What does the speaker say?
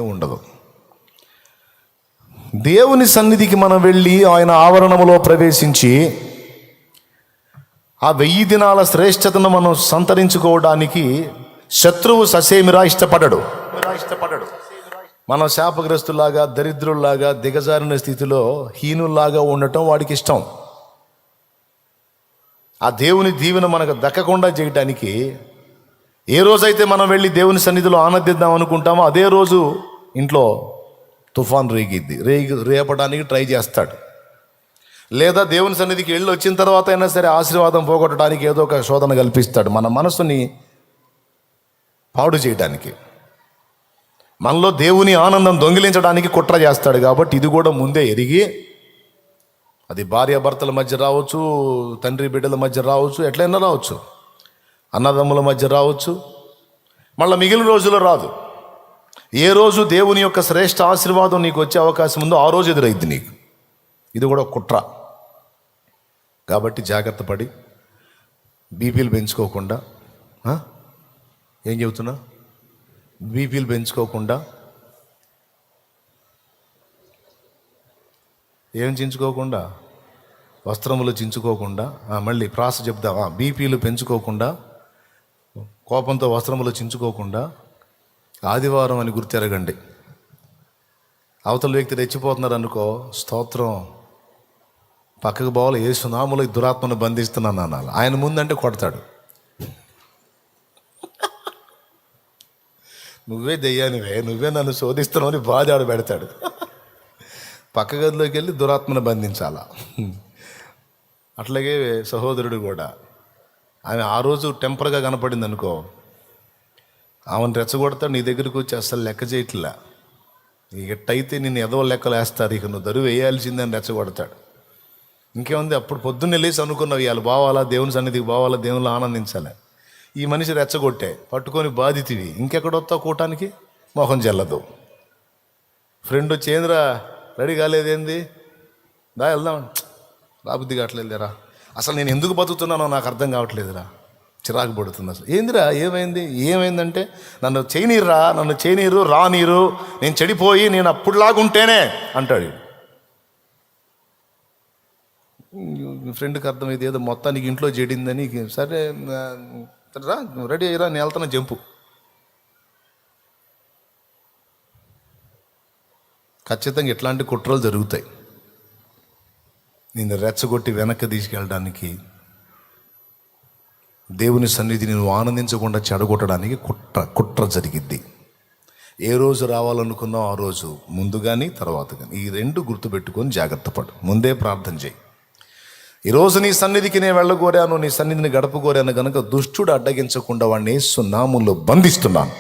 ఉండదు. దేవుని సన్నిధికి మనం వెళ్ళి ఆయన ఆవరణములో ప్రవేశించి ఆ 1000 దినాల శ్రేష్టతను మనం సంతరించుకోవడానికి శత్రువు ససేమిరా ఇష్టపడడు. మనం శాపగ్రస్తులాగా, దరిద్రుల్లాగా, దిగజారిన స్థితిలో హీనుల్లాగా ఉండటం వాడికి ఇష్టం. ఆ దేవుని దీవెన మనకు దక్కకుండా చేయటానికి ఏ రోజైతే మనం వెళ్ళి దేవుని సన్నిధిలో ఆనందిద్దాం అనుకుంటామో అదే రోజు ఇంట్లో తుఫాన్ రేపడానికి ట్రై చేస్తాడు. లేదా దేవుని సన్నిధికి వెళ్ళి వచ్చిన తర్వాత అయినా సరే ఆశీర్వాదం పోగొట్టడానికి ఏదో ఒక శోధన కల్పిస్తాడు, మన మనసుని పాడు చేయడానికి, మనలో దేవుని ఆనందం దొంగిలించడానికి కుట్ర చేస్తాడు. కాబట్టి ఇది కూడా ముందే ఎరిగి, అది భార్యాభర్తల మధ్య రావచ్చు, తండ్రి బిడ్డల మధ్య రావచ్చు, ఎట్లయినా రావచ్చు, అన్నదమ్ముల మధ్య రావచ్చు, మళ్ళీ మిగిలిన రోజుల్లో రాదు. ఏ రోజు దేవుని యొక్క శ్రేష్ఠ ఆశీర్వాదం నీకు వచ్చే అవకాశం ఉందో ఆ రోజు ఎదురైద్ది నీకు. ఇది కూడా కుట్ర. కాబట్టి జాగ్రత్త పడి బీపీలు పెంచుకోకుండా, ఏం చెబుతున్నా, బీపీలు పెంచుకోకుండా, ఏం చించుకోకుండా, వస్త్రములు చించుకోకుండా, మళ్ళీ ప్రాస చెప్దావా, బీపీలు పెంచుకోకుండా, కోపంతో వస్త్రములు చించుకోకుండా ఆదివారం అని గుర్తెరగండి. అవతల వ్యక్తి రెచ్చిపోతున్నారు అనుకో, స్తోత్రం, పక్కకు పోవాలి, ఏ సునాములో దురాత్మను బంధిస్తున్నాను అనాలి. ఆయన ముందంటే కొడతాడు, నువ్వే దెయ్యానివే, నువ్వే నన్ను శోధిస్తున్నావు అని బాధ ఆడ పెడతాడు. పక్క గదిలోకి వెళ్ళి దురాత్మను బంధించాలా. అట్లాగే సహోదరుడు కూడా, ఆమె ఆ రోజు టెంపర్గా కనపడింది అనుకో, ఆమెను రెచ్చగొడతాడు, నీ దగ్గరికి వచ్చి అసలు లెక్క చేయట్లా, ఎట్టయితే నిన్ను ఎదవ లెక్కలు వేస్తారు, ఇక నువ్వు దరువు వేయాల్సిందని రెచ్చగొడతాడు. ఇంకేముంది, అప్పుడు పొద్దున్నే లేచి అనుకున్నావు ఇవాళ బావాలా, దేవుని సన్నిధికి బావాలా, దేవుళ్ళు ఆనందించాలి. ఈ మనిషి రెచ్చగొట్టే పట్టుకొని బాధితివి, ఇంకెక్కడొస్తావు కూటానికి, మొహం చెల్లదు. ఫ్రెండ్ వచ్చి, ఏంద్రా రెడీ కాలేదేంది, దా వెళ్దాం, రాబుద్ది కావట్లేదురా, అసలు నేను ఎందుకు బతుకుతున్నానో నాకు అర్థం కావట్లేదురా, చిరాకు పడుతుంది. అసలు ఏందిరా, ఏమైందంటే, నన్ను చేయనీరు రానీరు, నేను చెడిపోయి నేను అప్పుడులాగుంటేనే అంటాడు. ఫ్రెండ్కి అర్థమైంది ఏదో మొత్తానికి ఇంట్లో చెడిందని, సరే రా రెడీ అయ్యిరా, నేను వెళ్తాను, జంపు. ఖచ్చితంగా ఇట్లాంటి కుట్రలు జరుగుతాయి. నిన్ను రెచ్చగొట్టి వెనక్కి తీసుకెళ్ళడానికి, దేవుని సన్నిధిని నువ్వు ఆనందించకుండా చెడగొట్టడానికి కుట్ర జరిగిద్ది. ఏ రోజు రావాలనుకున్నావు ఆ రోజు, ముందు కానీ తర్వాత కానీ, ఈ రెండు గుర్తుపెట్టుకొని జాగ్రత్త పడు. ముందే ప్రార్థన చేయి. ఈరోజు నీ సన్నిధికి నేను వెళ్ళగోరాను, నీ సన్నిధిని గడపగోరాను కనుక దుష్టుడు అడ్డగించకుండా వాడిని యేసు నామములో బంధిస్తున్నాను.